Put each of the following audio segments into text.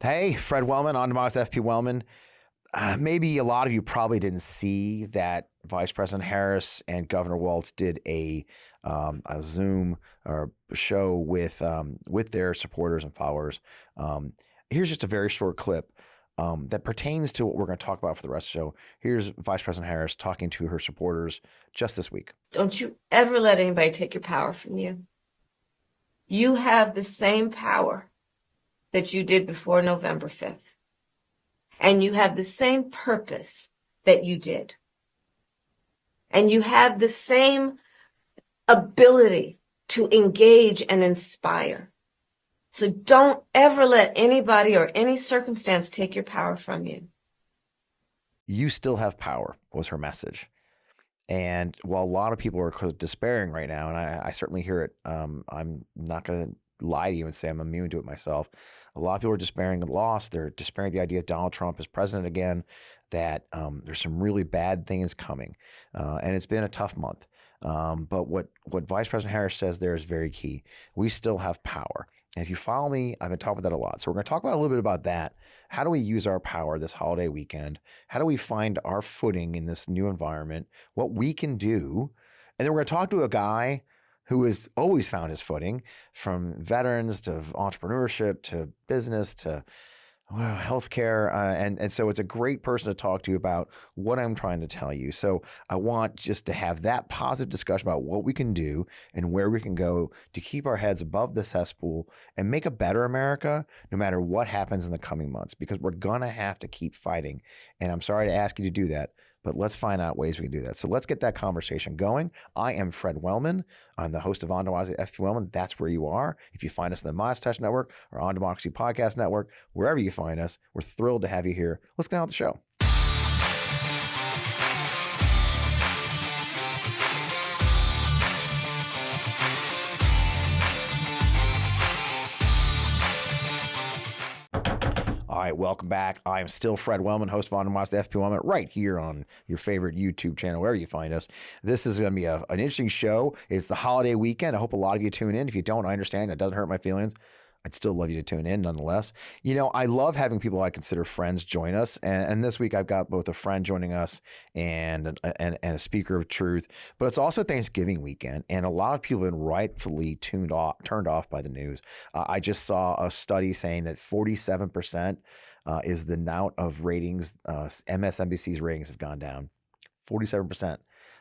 Hey, Fred Wellman, on Democ's FP Wellman. Maybe a lot of you probably didn't see that Vice President Harris and Governor Walz did a Zoom or show with their supporters and followers. Um, Here's just a very short clip that pertains to what we're going to talk about for the rest of the show. Here's Vice President Harris talking to her supporters just this week. Don't you ever let anybody take your power from you. You have the same power that you did before November 5th. And you have the same purpose that you did. And you have the same ability to engage and inspire. So don't ever let anybody or any circumstance take your power from you. You still have power, was her message. And while a lot of people are despairing right now, and I certainly hear it, I'm not going to lie to you and say I'm immune to it myself. A lot of people are despairing and lost. They're despairing the idea of Donald Trump as president again, that there's some really bad things coming. And it's been a tough month. But what Vice President Harris says there is very key. We still have power. And if you follow me, I've been talking about that a lot. So we're going to talk about a little bit about that. How do we use our power this holiday weekend? How do we find our footing in this new environment? What we can do? And then we're going to talk to a guy who has always found his footing, from veterans to entrepreneurship to business to healthcare. And so it's a great person to talk to about what I'm trying to tell you. So I want just to have that positive discussion about what we can do and where we can go to keep our heads above the cesspool and make a better America no matter what happens in the coming months, because we're going to have to keep fighting. And I'm sorry to ask you to do that, but let's find out ways we can do that. So let's get that conversation going. I am Fred Wellman. I'm the host of On Democracy FP Wellman. That's where you are. If you find us in the Mustache Network or On Democracy Podcast Network, wherever you find us, we're thrilled to have you here. Let's get on with the show. All right, welcome back. I am still Fred Wellman, host of On Democracy FP Wellman, right here on your favorite YouTube channel, wherever you find us. This is going to be an interesting show. It's the holiday weekend. I hope a lot of you tune in. If you don't, I understand. It doesn't hurt my feelings. I'd still love you to tune in nonetheless. You know, I love having people I consider friends join us. And this week I've got both a friend joining us and a speaker of truth. But it's also Thanksgiving weekend. And a lot of people have been rightfully turned off by the news. I just saw a study saying that 47% is the amount of ratings. MSNBC's ratings have gone down. 47%.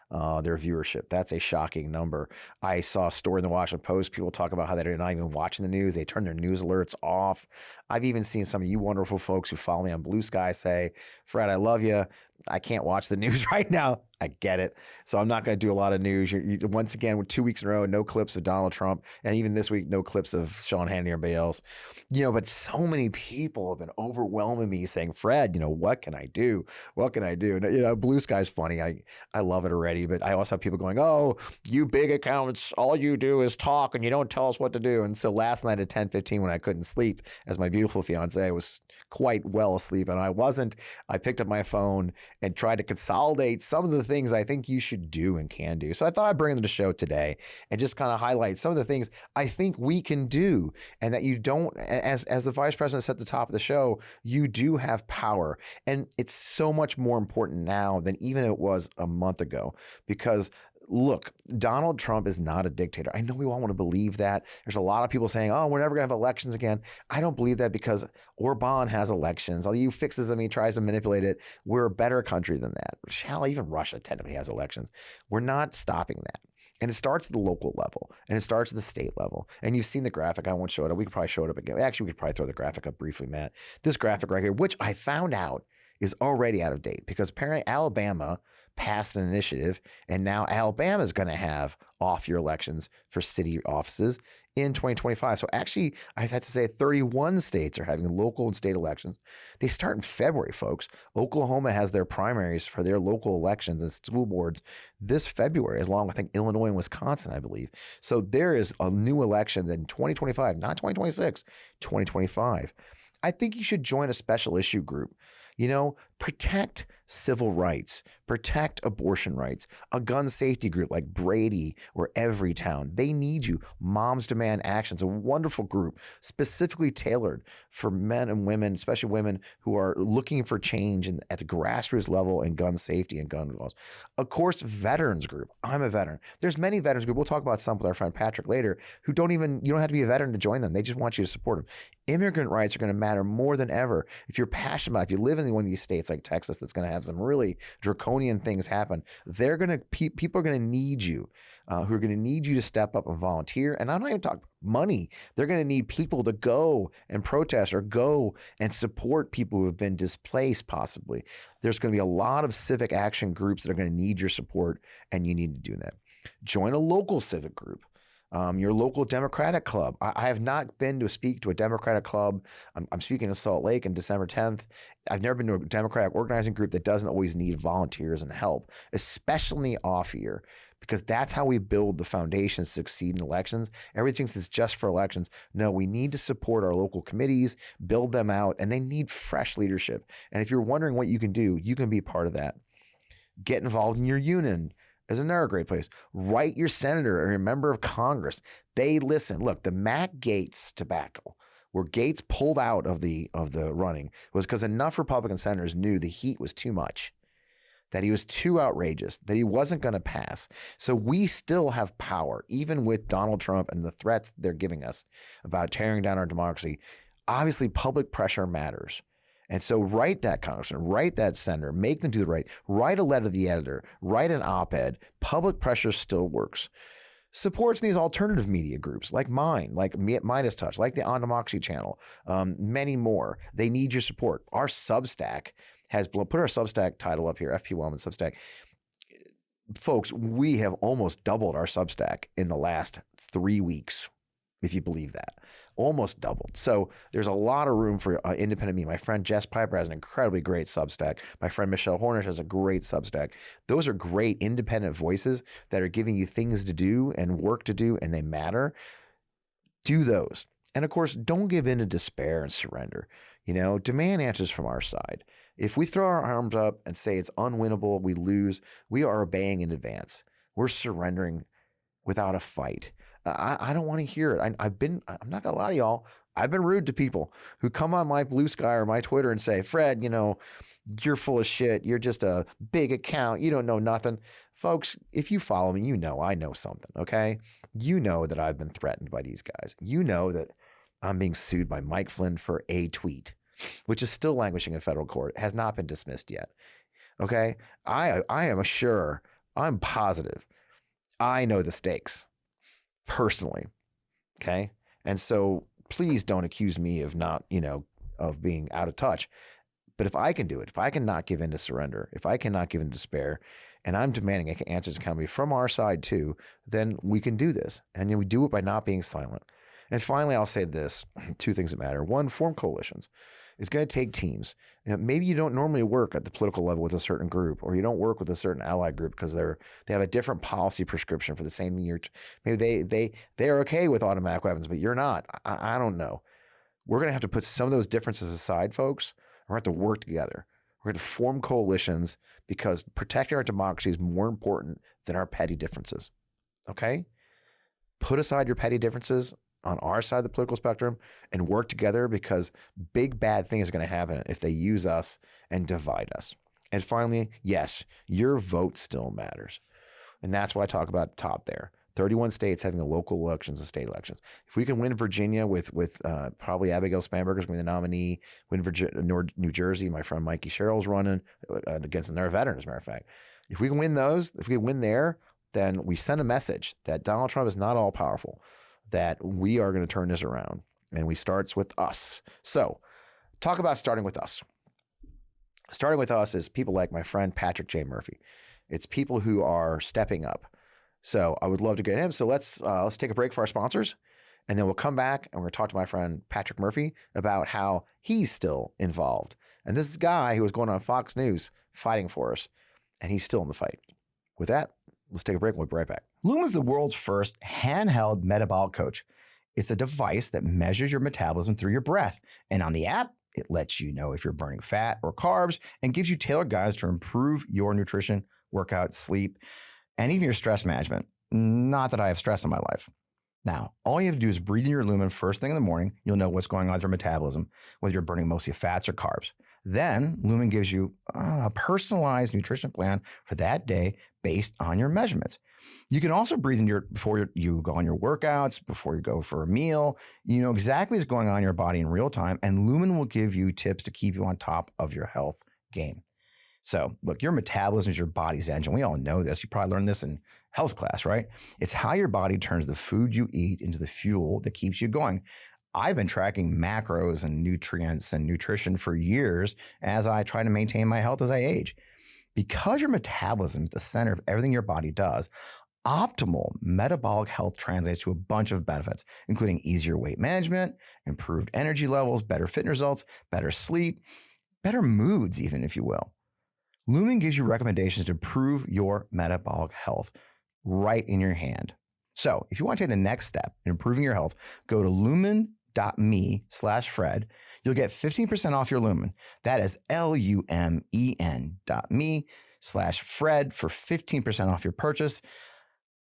Their viewership. That's a shocking number. I saw a story in the Washington Post. People talk about how they're not even watching the news. They turn their news alerts off. I've even seen some of you wonderful folks who follow me on Blue Sky say, Fred, I love you. I can't watch the news right now. I get it. So I'm not going to do a lot of news. Once again, with 2 weeks in a row, no clips of Donald Trump. And even this week, no clips of Sean Hannity or anybody else. You know, but so many people have been overwhelming me saying, Fred, you know, what can I do? What can I do? And, you know, Blue Sky's funny. I love it already. But I also have people going, oh, you big accounts, all you do is talk and you don't tell us what to do. And so last night at 10:15 when I couldn't sleep, as my beautiful fiance was quite well asleep and I wasn't, I picked up my phone and tried to consolidate some of the things I think you should do and can do. So I thought I'd bring them to the show today and just kind of highlight some of the things I think we can do, and that you don't, as the vice president said at the top of the show, you do have power. And it's so much more important now than even it was a month ago, because look, Donald Trump is not a dictator. I know we all want to believe that. There's a lot of people saying, oh, we're never going to have elections again. I don't believe that, because Orban has elections. All he fixes them, he tries to manipulate it. We're a better country than that. Hell, even Russia technically has elections. We're not stopping that. And it starts at the local level, and it starts at the state level. And you've seen the graphic. I won't show it up. We could probably show it up again. Actually, we could probably throw the graphic up briefly, Matt. This graphic right here, which I found out is already out of date, because apparently Alabama passed an initiative, and now Alabama is going to have off-year elections for city offices in 2025. So actually, I have to say 31 states are having local and state elections. They start in February, folks. Oklahoma has their primaries for their local elections and school boards this February, along with, I think, Illinois and Wisconsin, I believe. So there is a new election in 2025, not 2026, 2025. I think you should join a special issue group. You know, Protect civil rights, protect abortion rights. A gun safety group like Brady or Everytown, they need you. Moms Demand Action's a wonderful group specifically tailored for men and women, especially women who are looking for change at the grassroots level in gun safety and gun laws. Of course, veterans group. I'm a veteran. There's many veterans group. We'll talk about some with our friend Patrick later who you don't have to be a veteran to join them. They just want you to support them. Immigrant rights are going to matter more than ever. If you're passionate about, if you live in one of these states like Texas that's going to have some really draconian things happen, people are going to need you, who are going to need you to step up and volunteer. And I'm not even talking money. They're going to need people to go and protest or go and support people who have been displaced possibly. There's going to be a lot of civic action groups that are going to need your support, and you need to do that. Join a local civic group. Your local Democratic club. I have not been to speak to a Democratic club. I'm speaking in Salt Lake on December 10th. I've never been to a Democratic organizing group that doesn't always need volunteers and help, especially off year, because that's how we build the foundation to succeed in elections. Everything is just for elections. No, we need to support our local committees, build them out, and they need fresh leadership. And if you're wondering what you can do, you can be part of that. Get involved in your union. Is another great place. Write your senator or your member of Congress. They listen. Look, the Matt Gaetz debacle, where Gaetz pulled out of the running, was because enough Republican senators knew the heat was too much, that he was too outrageous, that he wasn't going to pass. So we still have power, even with Donald Trump and the threats they're giving us about tearing down our democracy. Obviously, public pressure matters. And so write that congressman, write that senator, make them do the right, write a letter to the editor, write an op-ed. Public pressure still works. Supports these alternative media groups like mine, like Midas Touch, like the On Democracy channel, many more. They need your support. Our Substack has put our Substack title up here, FP Wellman Substack. Folks, we have almost doubled our Substack in the last 3 weeks, if you believe that. Almost doubled. So there's a lot of room for independent media. My friend Jess Piper has an incredibly great Substack. My friend Michelle Hornish has a great Substack. Those are great independent voices that are giving you things to do and work to do, and they matter. Do those. And of course, don't give in to despair and surrender. Demand answers from our side. If we throw our arms up and say it's unwinnable, we lose, we are obeying in advance. We're surrendering without a fight. I don't want to hear it. I'm not gonna lie to y'all. I've been rude to people who come on my Blue Sky or my Twitter and say, Fred, you're full of shit. You're just a big account. You don't know nothing. Folks, if you follow me, I know something, okay? You know that I've been threatened by these guys. You know that I'm being sued by Mike Flynn for a tweet, which is still languishing in federal court. It has not been dismissed yet, okay? I am sure, I'm positive, I know the stakes. Personally, okay? And so please don't accuse me of not, of being out of touch. But if I can do it, if I cannot give in to surrender, if I cannot give in to despair, and I'm demanding answers accountability from our side too, then we can do this. And we do it by not being silent. And finally, I'll say this, 2 things that matter. 1, form coalitions. It's going to take teams. Maybe you don't normally work at the political level with a certain group, or you don't work with a certain allied group because they have a different policy prescription for the same year. Maybe they are okay with automatic weapons, but you're not. I don't know. We're going to have to put some of those differences aside, folks. We're going to have to work together. We're going to form coalitions because protecting our democracy is more important than our petty differences. Okay? Put aside your petty differences on our side of the political spectrum and work together, because big bad things are going to happen if they use us and divide us. And finally, yes, your vote still matters. And that's what I talk about at the top there. 31 states having local elections and state elections. If we can win Virginia with probably Abigail Spanberger's going to be the nominee, win New Jersey, my friend Mikey Sherrill's running against another veteran, as a matter of fact. If we can win those, if we can win there, then we send a message that Donald Trump is not all powerful, that we are going to turn this around, and we starts with us. So talk about starting with us. Starting with us is people like my friend Patrick J. Murphy. It's people who are stepping up. So I would love to get him. So let's take a break for our sponsors, and then we'll come back and we're going to talk to my friend Patrick Murphy about how he's still involved. And this is a guy who was going on Fox News fighting for us, and he's still in the fight. With that, let's take a break and we'll be right back. Lume is the world's first handheld metabolic coach. It's a device that measures your metabolism through your breath. And on the app, It lets you know if you're burning fat or carbs and gives you tailored guides to improve your nutrition, workout, sleep, and even your stress management. Not that I have stress in my life. Now, all you have to do is breathe in your lumen first thing in the morning. You'll know what's going on with your metabolism, whether you're burning mostly fats or carbs. Then Lumen gives you a personalized nutrition plan for that day based on your measurements. You can also breathe in before you go on your workouts, before you go for a meal. You know exactly what's going on in your body in real time, and Lumen will give you tips to keep you on top of your health game. So look, your metabolism is your body's engine. We all know this. You probably learned this in health class, right? It's how your body turns the food you eat into the fuel that keeps you going. I've been tracking macros and nutrients and nutrition for years as I try to maintain my health as I age. Because your metabolism is the center of everything your body does, optimal metabolic health translates to a bunch of benefits, including easier weight management, improved energy levels, better fitness results, better sleep, better moods even, if you will. Lumen gives you recommendations to improve your metabolic health right in your hand. So if you want to take the next step in improving your health, go to lumen.me/Fred. You'll get 15% off your Lumen. That is lumen.me/Fred for 15% off your purchase.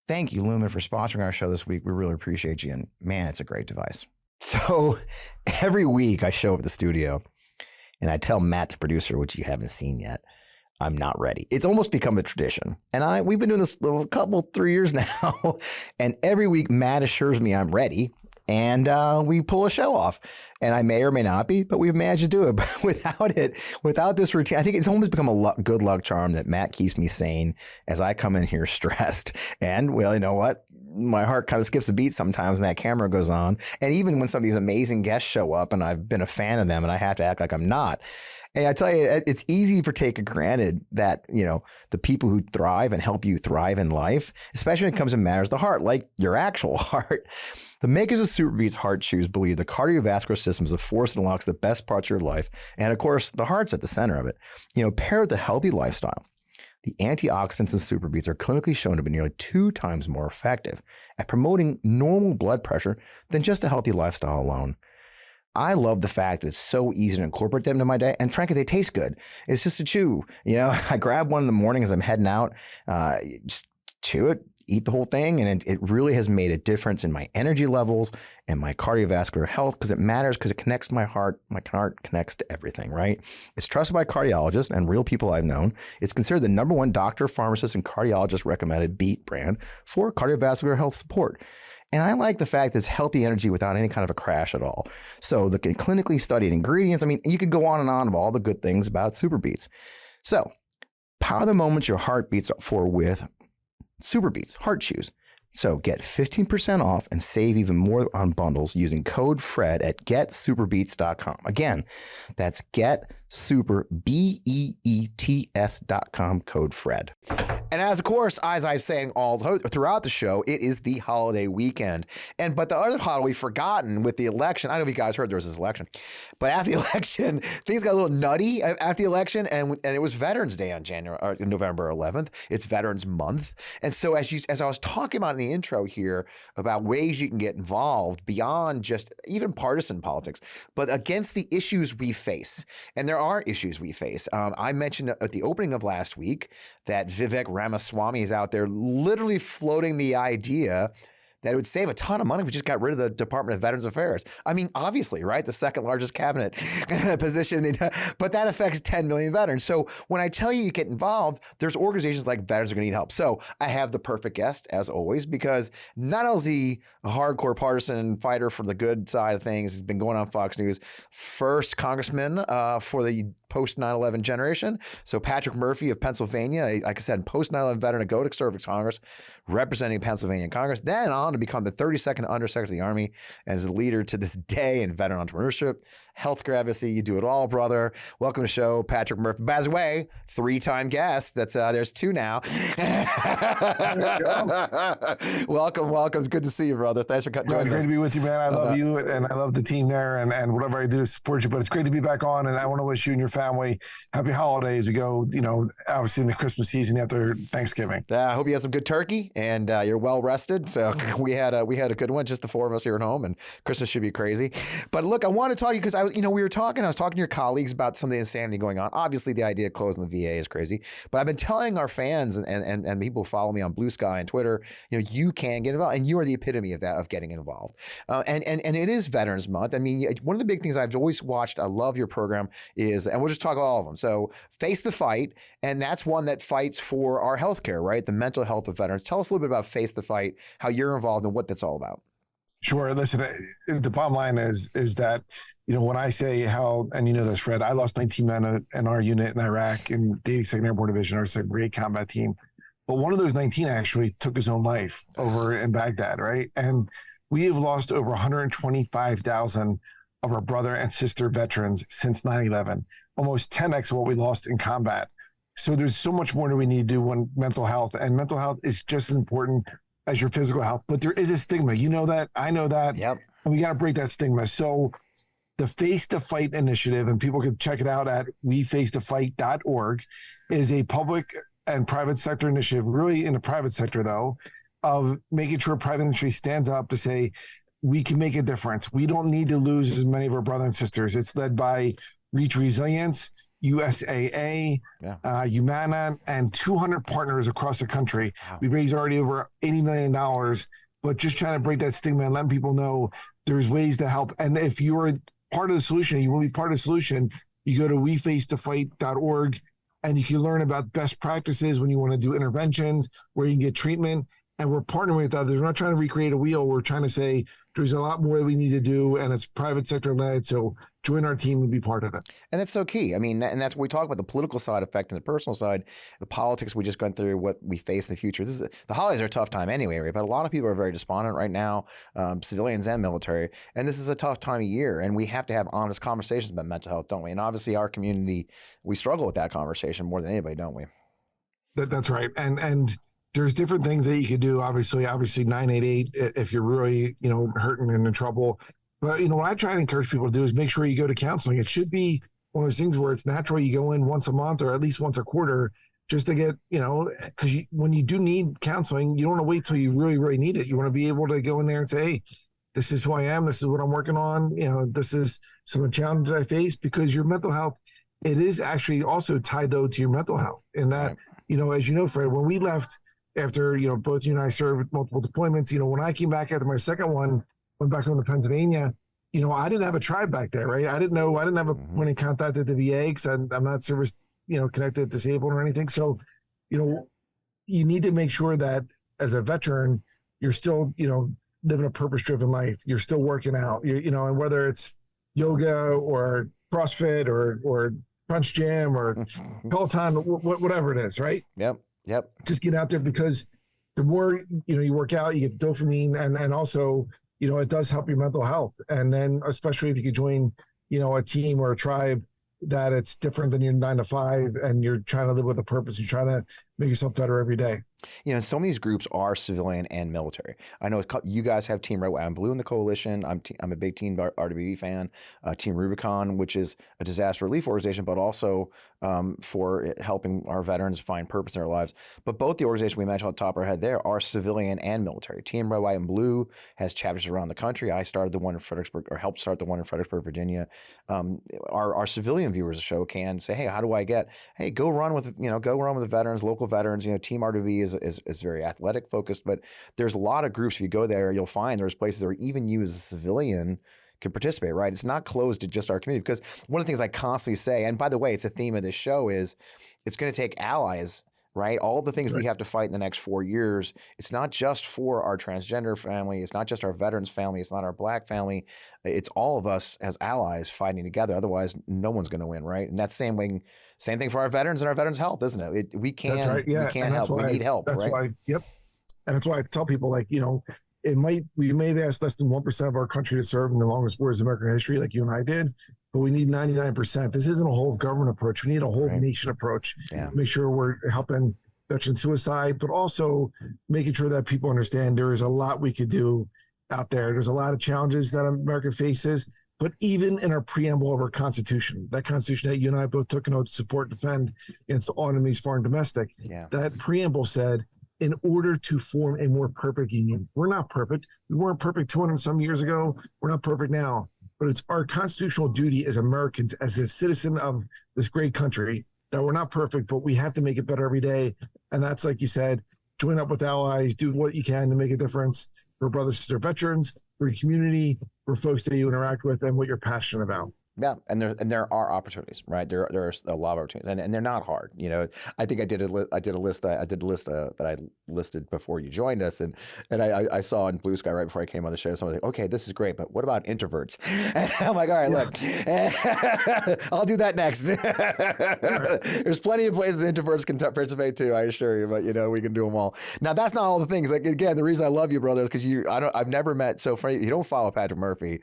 Thank you, Lumen, for sponsoring our show this week. We really appreciate you. And man, it's a great device. So every week I show up at the studio and I tell Matt, the producer, which you haven't seen yet, I'm not ready. It's almost become a tradition. And we've been doing this a couple, 3 years now. And every week Matt assures me I'm ready. And we pull a show off. And I may or may not be, but we've managed to do it. But without this routine, I think it's almost become a good luck charm that Matt keeps me sane as I come in here stressed. And well, you know what? My heart kind of skips a beat sometimes when that camera goes on. And even when some of these amazing guests show up and I've been a fan of them and I have to act like I'm not. And I tell you, it's easy for taking granted that, you know, the people who thrive and help you thrive in life, especially when it comes to matters of the heart, like your actual heart. The makers of SuperBeets Heart Chews believe the cardiovascular system is the force that unlocks the best parts of your life. And of course, the heart's at the center of it. You know, paired with a healthy lifestyle, the antioxidants in SuperBeets are clinically shown to be nearly 2 times more effective at promoting normal blood pressure than just a healthy lifestyle alone. I love the fact that it's so easy to incorporate them into my day. And frankly, they taste good. It's just a chew. You know, I grab one in the morning as I'm heading out, just chew it, eat the whole thing. And it really has made a difference in my energy levels and my cardiovascular health because it matters because it connects to my heart. My heart connects to everything, right? It's trusted by cardiologists and real people I've known. It's considered the #1 doctor, pharmacist, and cardiologist recommended beet brand for cardiovascular health support. And I like the fact that it's healthy energy without any kind of a crash at all. So the clinically studied ingredients, I mean, you could go on and on of all the good things about SuperBeets. So power the moments your heart beats for with SuperBeets Heart Chews. So get 15% off and save even more on bundles using code FRED at getsuperbeets.com. Again, that's getsuperbeets.com, code FRED. And as of course, as I've saying all throughout the show, it is the holiday weekend. But the other holiday we've forgotten with the election, I don't know if you guys heard there was this election, but after the election, things got a little nutty after the election, and it was Veterans Day on November 11th. It's Veterans Month. And so as I was talking about in the intro here about ways you can get involved beyond just even partisan politics, but against the issues we face. And there are issues we face. I mentioned at the opening of last week that Vivek Ramaswamy is out there literally floating the idea that it would save a ton of money if we just got rid of the Department of Veterans Affairs. I mean, obviously, right? The second largest cabinet position, but that affects 10 million veterans. So when I tell you get involved, there's organizations like Veterans are going to need help. So I have the perfect guest, as always, because not only is he a hardcore partisan fighter for the good side of things, he's been going on Fox News, first congressman for the post 9/11 generation. So Patrick Murphy of Pennsylvania, like I said, post 9/11 veteran to go to serve in Congress, representing Pennsylvania in Congress, then on to become the 32nd Under Secretary of the Army and is a leader to this day in veteran entrepreneurship, healthcare advocacy. You do it all, brother. Welcome to the show, Patrick Murphy. By the way, 3-time guest. That's there's 2 now. Welcome. It's good to see you, brother. Thanks for joining us. Great to be with you, man. I love you and I love the team there and whatever I do to support you. But it's great to be back on, and I want to wish you and your family happy holidays. We go, obviously in the Christmas season after Thanksgiving. I hope you had some good turkey and you're well rested. So we had a good one, just the 4 of us here at home, and Christmas should be crazy. But look, I want to talk to you because we were talking. I was talking to your colleagues about some of the insanity going on. Obviously, the idea of closing the VA is crazy, but I've been telling our fans and people who follow me on Blue Sky and Twitter, you can get involved, and you are the epitome of that, of getting involved. And it is Veterans Month. I mean, one of the big things I've always watched, I love your program, is, and we'll just talk about all of them. So, Face the Fight, and that's one that fights for our healthcare, right? The mental health of veterans. Tell us a little bit about Face the Fight, how you're involved, and what that's all about. Sure. Listen, the bottom line is that, when I say how, and this, Fred, I lost 19 men in our unit in Iraq in the 82nd Airborne Division, our 2nd Brigade combat team. But one of those 19 actually took his own life over in Baghdad, right? And we have lost over 125,000 of our brother and sister veterans since 9/11, almost 10x what we lost in combat. So there's so much more that we need to do on mental health, and mental health is just as important as your physical health. But there is a stigma. You know that. I know that. Yep. And we got to break that stigma. So the Face the Fight initiative, and people can check it out at wefacetofight.org, is a public and private sector initiative, really in the private sector, though, of making sure private industry stands up to say, we can make a difference. We don't need to lose as many of our brothers and sisters. It's led by Reach Resilience, USAA, Humana, and 200 partners across the country. Wow. We raised already over $80 million, but just trying to break that stigma and letting people know there's ways to help. And if you're part of the solution, you want to be part of the solution, you go to wefacetofight.org, and you can learn about best practices when you want to do interventions, where you can get treatment. And we're partnering with others. We're not trying to recreate a wheel. We're trying to say there's a lot more that we need to do, and it's private sector led. So join our team and be part of it. And that's so key. I mean, and that's what we talk about, the political side affecting the personal side, the politics we just gone through, what we face in the future. The holidays are a tough time anyway, right? But a lot of people are very despondent right now, civilians and military. And this is a tough time of year. And we have to have honest conversations about mental health, don't we? And obviously our community, we struggle with that conversation more than anybody, don't we? That's right. And there's different things that you could do. Obviously 988 if you're really, hurting and in trouble. But, what I try to encourage people to do is make sure you go to counseling. It should be one of those things where it's natural. You go in once a month or at least once a quarter just to get, because when you do need counseling, you don't want to wait till you really, really need it. You want to be able to go in there and say, hey, this is who I am. This is what I'm working on. This is some of the challenges I face, because your mental health, it is actually also tied though to your mental health. In that, as you know, Fred, when we left, after, both you and I served multiple deployments, when I came back after my second one, went back home to Pennsylvania, I didn't have a tribe back there, right? I didn't have a point of contact at the VA because I'm not service, connected, disabled or anything. So, you need to make sure that as a veteran, you're still, living a purpose-driven life. You're still working out, and whether it's yoga or CrossFit or Crunch Gym or Peloton, whatever it is, right? Yep. Just get out there, because the more, you work out, you get the dopamine, and also, it does help your mental health. And then especially if you could join, a team or a tribe that it's different than your 9 to 5 and you're trying to live with a purpose. You're trying to make yourself better every day. Some of these groups are civilian and military. I know you guys have Team Red, White, and Blue in the coalition. I'm a big Team RWB fan. Team Rubicon, which is a disaster relief organization, but also for helping our veterans find purpose in their lives. But both the organizations we mentioned on the top of our head there are civilian and military. Team Red, White, and Blue has chapters around the country. I started the one in Fredericksburg, or helped start the one in Fredericksburg, Virginia. Our civilian viewers of the show can say, hey, how do I get? Hey, go run with the veterans, local veterans. Team RWB is very athletic focused, but there's a lot of groups. If you go there, you'll find there's places where even you as a civilian can participate, right? It's not closed to just our community, because one of the things I constantly say, and by the way, it's a theme of this show, is it's going to take allies, right? All the things we have to fight in the next 4 years, it's not just for our transgender family, it's not just our veterans family, it's not our Black family, it's all of us as allies fighting together. Otherwise, no one's going to win, right? And that's same thing for our veterans and our veterans' health, isn't it? We can't help. We need help. That's right? why. Yep. And that's why I tell people, we may have asked less than 1% of our country to serve in the longest wars in American history, like you and I did, but we need 99%. This isn't a whole of government approach. We need a whole of nation approach. Yeah. Make sure we're helping veteran suicide, but also making sure that people understand there is a lot we could do out there. There's a lot of challenges that America faces, but even in our preamble of our Constitution, that Constitution that you and I both took an oath to support, defend against all enemies, foreign, domestic, that preamble said, in order to form a more perfect union. We're not perfect. We weren't perfect 200 some years ago. We're not perfect now. but it's our constitutional duty as Americans, as a citizen of this great country, that we're not perfect, but we have to make it better every day. And that's, like you said, join up with allies, do what you can to make a difference for brothers, sisters, veterans, for your community, for folks that you interact with, and what you're passionate about. Yeah, and there are opportunities, right? There are a lot of opportunities, and they're not hard. You know, I think I did a list that I listed before you joined us, and I saw in Blue Sky right before I came on the show. Someone was like, "Okay, this is great, but what about introverts?" And I'm like, "All right, look, I'll do that next." There's plenty of places introverts can participate too, I assure you. But you know, we can do them all. Now, that's not all the things. Like again, the reason I love you, brother, is because I've never met. So funny, you don't follow Patrick Murphy.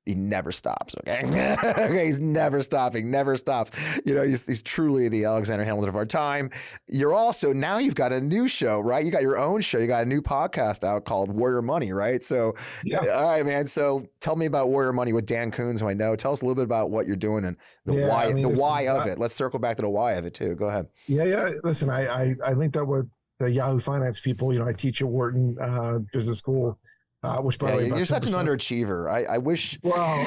He never stops. Okay, okay, he's never stopping, never stops. You know, he's truly the Alexander Hamilton of our time. You're also now you've got a new show, right? You got your own show. You got a new podcast out called Warrior Money, right? So, all right, man. So, tell me about Warrior Money with Dan Coons, who I know. Tell us a little bit about what you're doing and the why. I mean, the why of it. Let's circle back to the why of it too. Go ahead. Yeah. Listen, I linked up with the Yahoo Finance people. You know, I teach at Wharton Business School. Which by the way, you're such an underachiever. I wish. Well,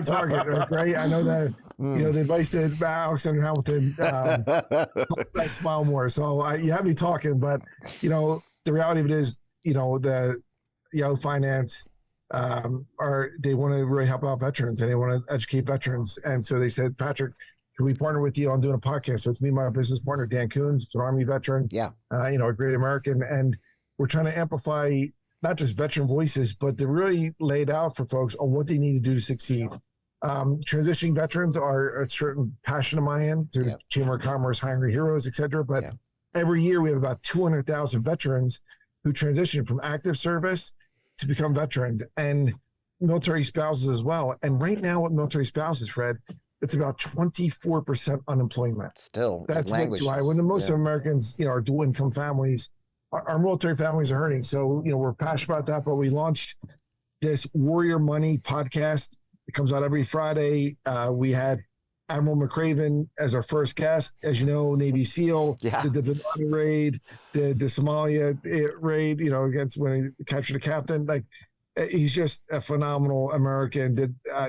target, right? I know that you know the advice that Alexander Hamilton I smile more. So you have me talking, but you know the reality of it is, you know, the Yahoo Finance they want to really help out veterans and they want to educate veterans, and so they said, Patrick, can we partner with you on doing a podcast? So it's me and my business partner Dan Coons, an Army veteran, you know, a great American, and we're trying to amplify not just veteran voices, but to really lay it out for folks on what they need to do to succeed. Transitioning veterans are a certain passion of mine through Chamber of Commerce, Hiring Heroes, et cetera. But every year we have about 200,000 veterans who transition from active service to become veterans, and military spouses as well. And right now with military spouses, Fred, it's about 24% unemployment. Still, that's why when the most of Americans, you know, are dual income families, our military families are hurting. So, you know, we're passionate about that, but we launched this Warrior Money podcast. It comes out every Friday. We had Admiral McCraven as our first guest, as you know, Navy SEAL, did the Bin Laden raid, did the Somalia raid, you know, against when he captured a captain. Like, he's just a phenomenal American.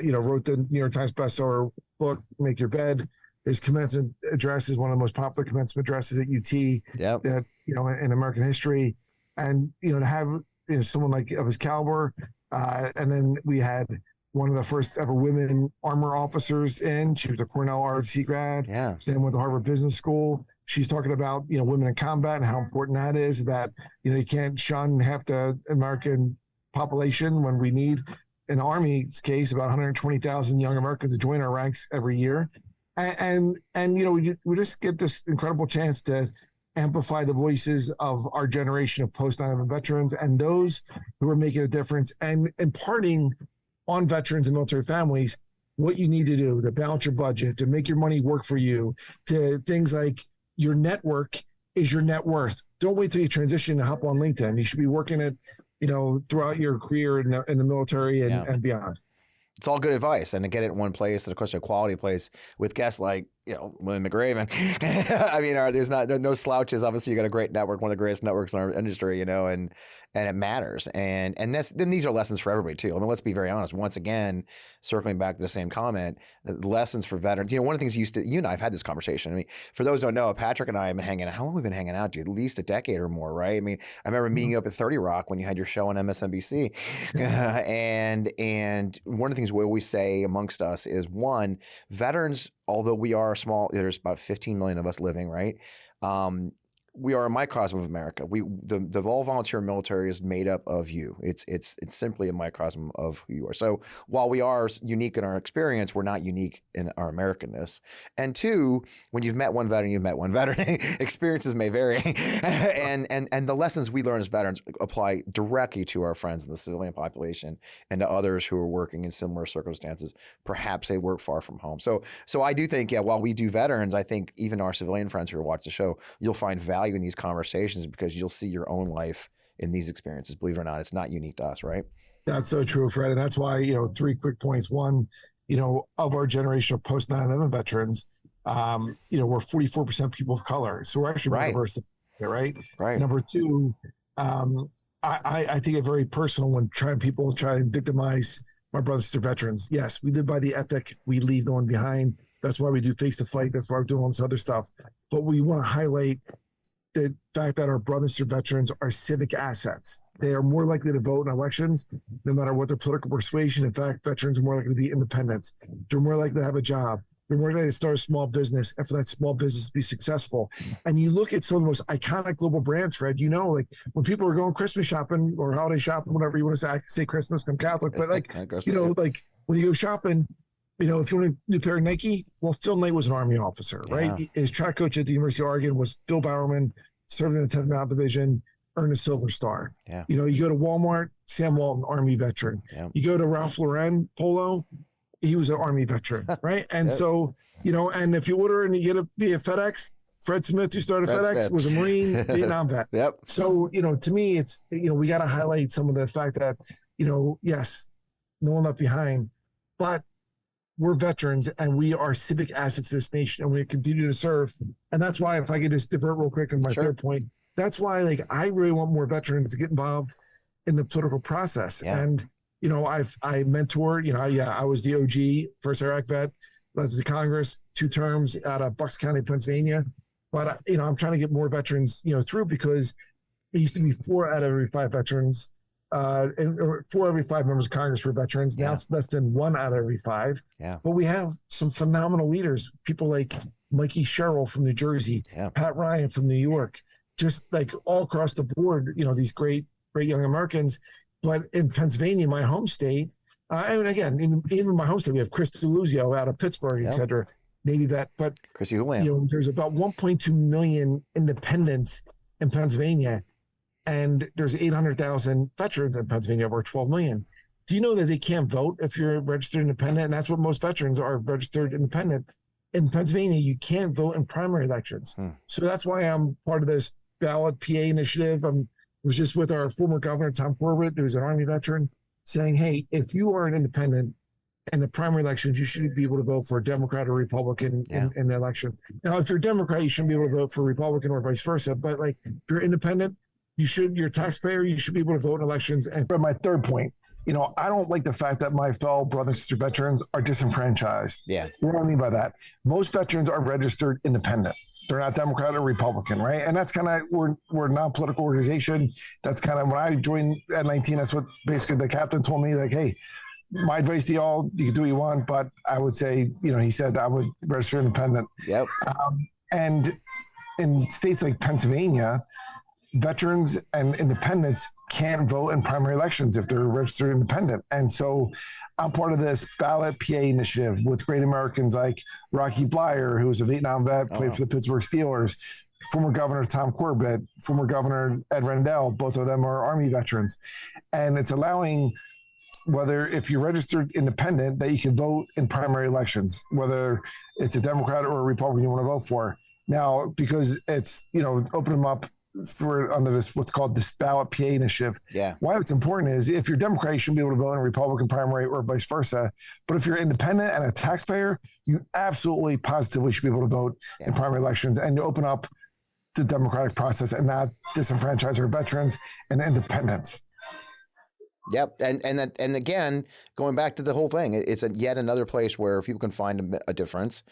You know, wrote the New York Times bestseller book, Make Your Bed. His commencement address is one of the most popular commencement addresses at UT that, you know, in American history. And, you know, to have, you know, someone like of his caliber. And then we had one of the first ever women armor officers in. She was a Cornell ROTC grad. She then went to Harvard Business School. She's talking about, you know, women in combat and how important that is, that, you know, you can't shun half the American population when we need, in the Army's case, about 120,000 young Americans to join our ranks every year. And you know, we just get this incredible chance to amplify the voices of our generation of post 9/11 veterans and those who are making a difference, and imparting on veterans and military families what you need to do to balance your budget, to make your money work for you, to things like your network is your net worth. Don't wait till you transition to hop on LinkedIn. You should be working at, you know, throughout your career in the military and beyond. It's all good advice, and to get it in one place, and of course a quality place with guests like, you know, William McRaven. I mean, there's no slouches. Obviously, you got a great network, one of the greatest networks in our industry, you know, and it matters. And then these are lessons for everybody too. I mean, let's be very honest. Once again, circling back to the same comment, the lessons for veterans. You know, one of the things you and I have had this conversation. I mean, for those who don't know, Patrick and I have been hanging out. How long have we been hanging out, dude? At least a decade or more, right? I mean, I remember meeting you up at 30 Rock when you had your show on MSNBC. And one of the things we always say amongst us is, one, veterans, although we are small, there's about 15 million of us living, right? We are a microcosm of America. The all-volunteer military is made up of you. It's simply a microcosm of who you are. So while we are unique in our experience, we're not unique in our Americanness. And two, when you've met one veteran, you've met one veteran. Experiences may vary, and the lessons we learn as veterans apply directly to our friends in the civilian population and to others who are working in similar circumstances. Perhaps they work far from home. So I do think, while we do veterans, I think even our civilian friends who watch the show, you'll find value in these conversations because you'll see your own life in these experiences. Believe it or not, it's not unique to us, right? That's so true, Fred. And that's why, you know, 3 quick points. One, you know, of our generation of post 9/11 veterans, you know, we're 44% people of color. So we're actually more diverse, right? Number two, I take it very personal when people try to victimize my brothers and sister veterans. Yes, we live by the ethic. We leave no one behind. That's why we do Face to Fight. That's why we're doing all this other stuff. But we want to highlight the fact that our brothers and sister veterans are civic assets. They are more likely to vote in elections, no matter what their political persuasion. In fact, veterans are more likely to be independents. They're more likely to have a job. They're more likely to start a small business and for that small business to be successful. And you look at some of the most iconic global brands, Fred, like when people are going Christmas shopping or holiday shopping, whatever you want to say, I can say Christmas, I'm Catholic, but like when you go shopping, if you want a new pair of Nike, well, Phil Knight was an Army officer, right? Yeah. His track coach at the University of Oregon was Bill Bowerman, served in the 10th Mountain Division, earned a Silver Star. Yeah. You go to Walmart, Sam Walton, Army veteran. Yeah. You go to Ralph Lauren Polo, he was an Army veteran, right? And so, and if you order and you get it via FedEx, Fred Smith, who started FedEx, was a Marine, Vietnam vet. Yep. So, to me, it's, we got to highlight some of the fact that, yes, no one left behind, but we're veterans and we are civic assets to this nation and we continue to serve. And that's why, if I could just divert real quick on my third point, that's why, I really want more veterans to get involved in the political process. Yeah. And, I mentor, I was the OG, first Iraq vet, led to Congress, 2 terms out of Bucks County, Pennsylvania. But, I'm trying to get more veterans, through, because it used to be 4 out of every 5 veterans, and 4 every 5 members of Congress were veterans. Now it's less than 1 out of every 5. Yeah. But we have some phenomenal leaders, people like Mikey Sherrill from New Jersey, Pat Ryan from New York, just like all across the board, these great young Americans. But in Pennsylvania, my home state, and again, even my home state, we have Chris DeLuzio out of Pittsburgh, et cetera, Navy vet. But Chrissy Houlihan. There's about 1.2 million independents in Pennsylvania, and there's 800,000 veterans in Pennsylvania, over 12 million. Do you know that they can't vote if you're registered independent? And that's what most veterans are, registered independent. In Pennsylvania, you can't vote in primary elections. So that's why I'm part of this ballot PA initiative. Was just with our former governor, Tom Corbett, who's an Army veteran, saying, hey, if you are an independent in the primary elections, you should be able to vote for a Democrat or Republican in the election. Now, if you're a Democrat, you shouldn't be able to vote for a Republican or vice versa. But if you're independent, you're a taxpayer, you should be able to vote in elections. And for my third point, I don't like the fact that my fellow brothers and sister veterans are disenfranchised. Yeah. What do I mean by that? Most veterans are registered independent. They're not Democrat or Republican, right? And that's kind of, we're a non-political organization. That's kind of, when I joined at 19, that's what basically the captain told me, like, hey, my advice to y'all, you can do what you want, but I would say, he said I would register independent. Yep. And in states like Pennsylvania, veterans and independents can't vote in primary elections if they're registered independent. And so I'm part of this ballot PA initiative with great Americans like Rocky Blyer, who was a Vietnam vet, played for the Pittsburgh Steelers, former Governor Tom Corbett, former Governor Ed Rendell, both of them are Army veterans. And it's allowing, whether if you're registered independent, that you can vote in primary elections, whether it's a Democrat or a Republican you want to vote for. Now, because it's, open them up for under this what's called this ballot PA initiative. Yeah. Why it's important is if you're Democrat, you shouldn't be able to vote in a Republican primary or vice versa. But if you're independent and a taxpayer, you absolutely positively should be able to vote in primary elections and to open up the democratic process and not disenfranchise our veterans and independents. Yep, and again, going back to the whole thing, it's yet another place where people can find a difference.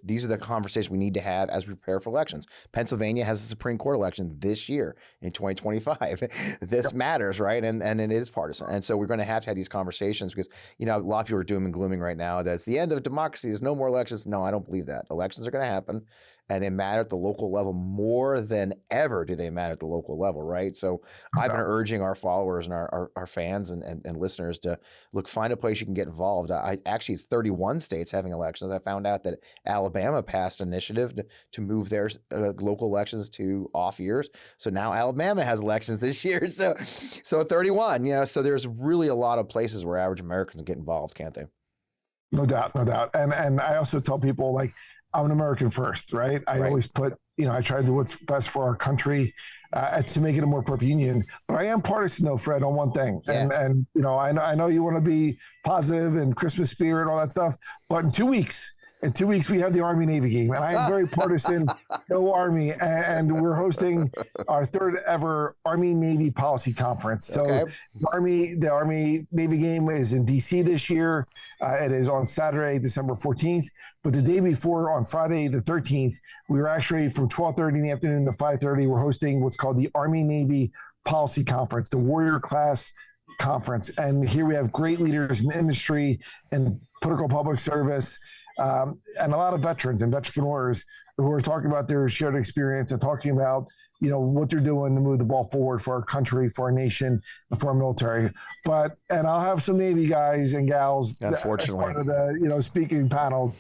These are the conversations we need to have as we prepare for elections. Pennsylvania has a Supreme Court election this year in 2025. This matters, right? And it is partisan, and so we're going to have these conversations because a lot of people are doom and glooming right now. That's the end of democracy. There's no more elections. No, I don't believe that. Elections are going to happen. And they matter at the local level more than ever do they matter at the local level, right? So I've been urging our followers and our fans and listeners to find a place you can get involved. It's 31 states having elections. I found out that Alabama passed an initiative to move their local elections to off years. So now Alabama has elections this year. So 31, so there's really a lot of places where average Americans get involved, can't they? No doubt. And I also tell people, I'm an American first, right? I always put, I try to do what's best for our country to make it a more perfect union. But I am partisan, though, Fred, on one thing. Yeah. And I know you want to be positive and Christmas spirit and all that stuff. But in 2 weeks, In 2 weeks, we have the Army Navy game, and I am very partisan. Go Army, and we're hosting our third ever Army Navy Policy Conference. So Okay. the Army Navy game is in DC this year. It is on Saturday, December 14th. But the day before, on Friday the 13th, we were actually from 12:30 in the afternoon to 5:30. We're hosting what's called the Army Navy Policy Conference, the Warrior Class Conference. And here we have great leaders in the industry and political public service, and a lot of veterans and entrepreneurs who are talking about their shared experience and talking about, what they're doing to move the ball forward for our country, for our nation, and for our military. And I'll have some Navy guys and gals Unfortunately, as part of the speaking panels.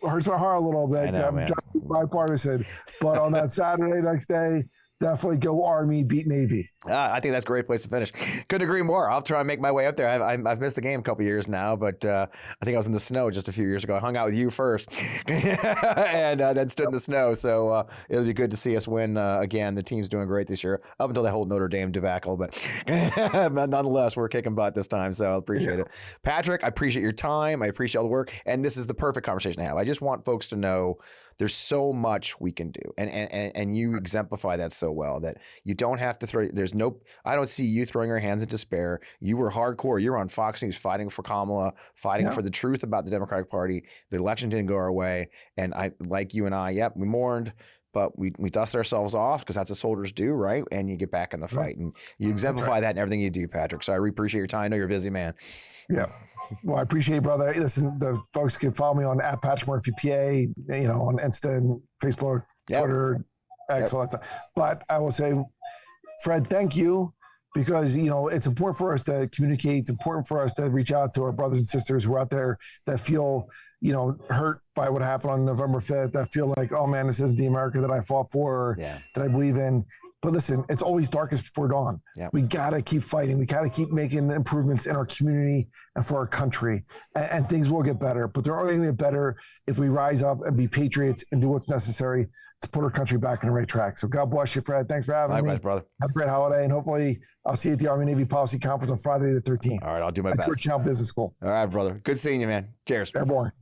Hurts my heart a little bit. I know, I'm man. trying to be bipartisan, but on that Saturday next day, definitely go Army, beat Navy. I think that's a great place to finish. Couldn't agree more. I'll try and make my way up there. I've missed the game a couple years now, but I think I was in the snow just a few years ago. I hung out with you first and then stood in the snow. So it'll be good to see us win again. The team's doing great this year, up until that whole Notre Dame debacle. But nonetheless, we're kicking butt this time, so I appreciate it. Patrick, I appreciate your time. I appreciate all the work. And this is the perfect conversation to have. I just want folks to know there's so much we can do. And you exemplify that so well, that you don't have to throw, I don't see you throwing your hands in despair. You were hardcore. You were on Fox News fighting for Kamala, fighting for the truth about the Democratic Party. The election didn't go our way. And like you and I, we mourned, but we dust ourselves off because that's what soldiers do, right? And you get back in the fight. And you exemplify that in everything you do, Patrick. So I really appreciate your time. I know you're a busy man. Yeah. Well, I appreciate it, brother. Listen, the folks can follow me on @PatrickMurphyPA, on Insta and Facebook, Twitter, X, all that stuff. But I will say, Fred, thank you, because, it's important for us to communicate. It's important for us to reach out to our brothers and sisters who are out there that feel, hurt by what happened on November 5th, that feel like, oh man, this isn't the America that I fought for, or that I believe in. But listen, it's always darkest before dawn. Yeah. We got to keep fighting. We got to keep making improvements in our community and for our country. And things will get better. But they're only going to get better if we rise up and be patriots and do what's necessary to put our country back on the right track. So God bless you, Fred. Thanks for having me. Likewise, brother. Have a great holiday. And hopefully I'll see you at the Army Navy Policy Conference on Friday the 13th. All right, I'll do my best. Georgetown Business School. All right, brother. Good seeing you, man. Cheers. Airborne.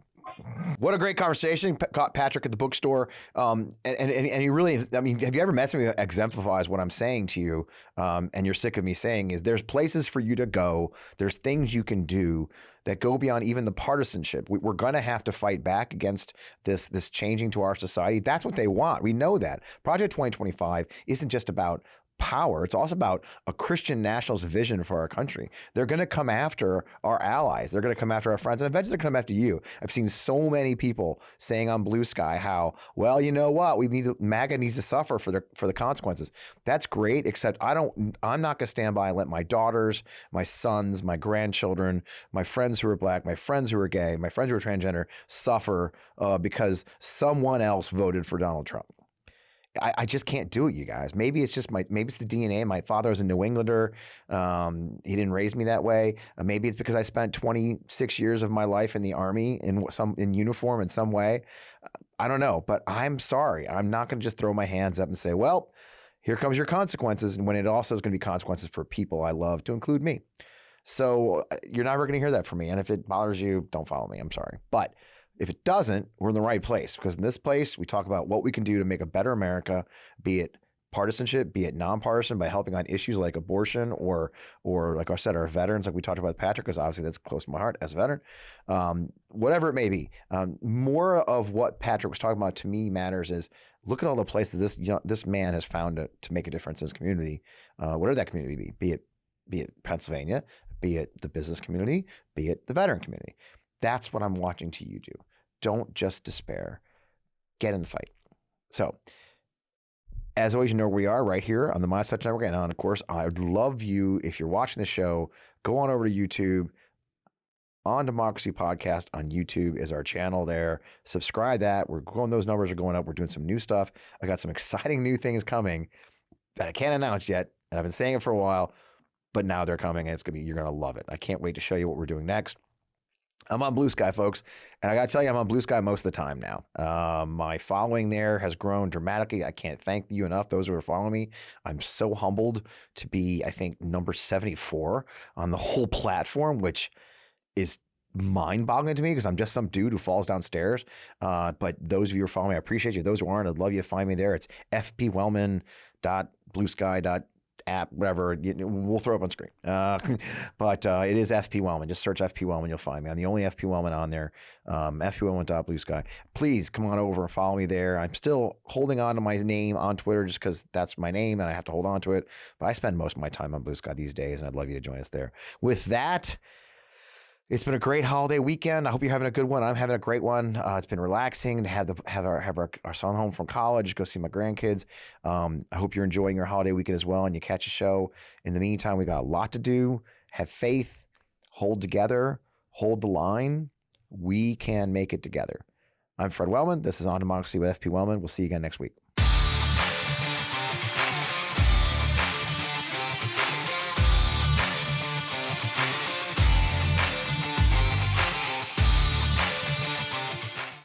What a great conversation. Caught Patrick at the bookstore. And he really, have you ever met somebody that exemplifies what I'm saying to you, and you're sick of me saying, is there's places for you to go. There's things you can do that go beyond even the partisanship. We're going to have to fight back against this changing to our society. That's what they want. We know that. Project 2025 isn't just about power. It's also about a Christian nationalist vision for our country. They're going to come after our allies. They're going to come after our friends, and eventually they're going to come after you. I've seen so many people saying on Blue Sky how, well, you know what, MAGA needs to suffer for the consequences. That's great, except I'm not going to stand by and let my daughters, my sons, my grandchildren, my friends who are black, my friends who are gay, my friends who are transgender suffer because someone else voted for Donald Trump. I just can't do it, you guys. Maybe it's just maybe it's the DNA. My father was a New Englander. He didn't raise me that way. Maybe it's because I spent 26 years of my life in the Army in uniform in some way. I don't know, but I'm sorry. I'm not going to just throw my hands up and say, well, here comes your consequences. And when it also is going to be consequences for people I love, to include me. So you're never going to hear that from me. And if it bothers you, don't follow me. I'm sorry. But if it doesn't, we're in the right place, because in this place, we talk about what we can do to make a better America, be it partisanship, be it nonpartisan, by helping on issues like abortion or like I said, our veterans, like we talked about with Patrick, because obviously that's close to my heart as a veteran. Whatever it may be, more of what Patrick was talking about to me matters is look at all the places this man has found to make a difference in his community, whatever that community be it Pennsylvania, be it the business community, be it the veteran community. That's what I'm watching to you do. Don't just despair. Get in the fight. So, as always, you know where we are, right here on the My Such Network. And of course, I would love you, if you're watching the show, go on over to YouTube. On Democracy Podcast on YouTube is our channel there. Subscribe that. We're growing, those numbers are going up. We're doing some new stuff. I got some exciting new things coming that I can't announce yet. And I've been saying it for a while, but now they're coming, and you're going to love it. I can't wait to show you what we're doing next. I'm on Blue Sky, folks, and I got to tell you, I'm on Blue Sky most of the time now. My following there has grown dramatically. I can't thank you enough, those who are following me. I'm so humbled to be, I think, number 74 on the whole platform, which is mind-boggling to me because I'm just some dude who falls downstairs. But those of you who are following me, I appreciate you. Those who aren't, I'd love you to find me there. It's fpwellman.bluesky.app, whatever. We'll throw it up on screen. But it is FP Wellman. Just search FP Wellman. You'll find me. I'm the only FP Wellman on there. fpwellman.bluesky. Please come on over and follow me there. I'm still holding on to my name on Twitter just because that's my name and I have to hold on to it. But I spend most of my time on Blue Sky these days, and I'd love you to join us there. With that, it's been a great holiday weekend. I hope you're having a good one. I'm having a great one. It's been relaxing to have our son home from college, go see my grandkids. I hope you're enjoying your holiday weekend as well, and you catch a show. In the meantime, we got a lot to do. Have faith, hold together, hold the line. We can make it together. I'm Fred Wellman. This is On Democracy with FP Wellman. We'll see you again next week.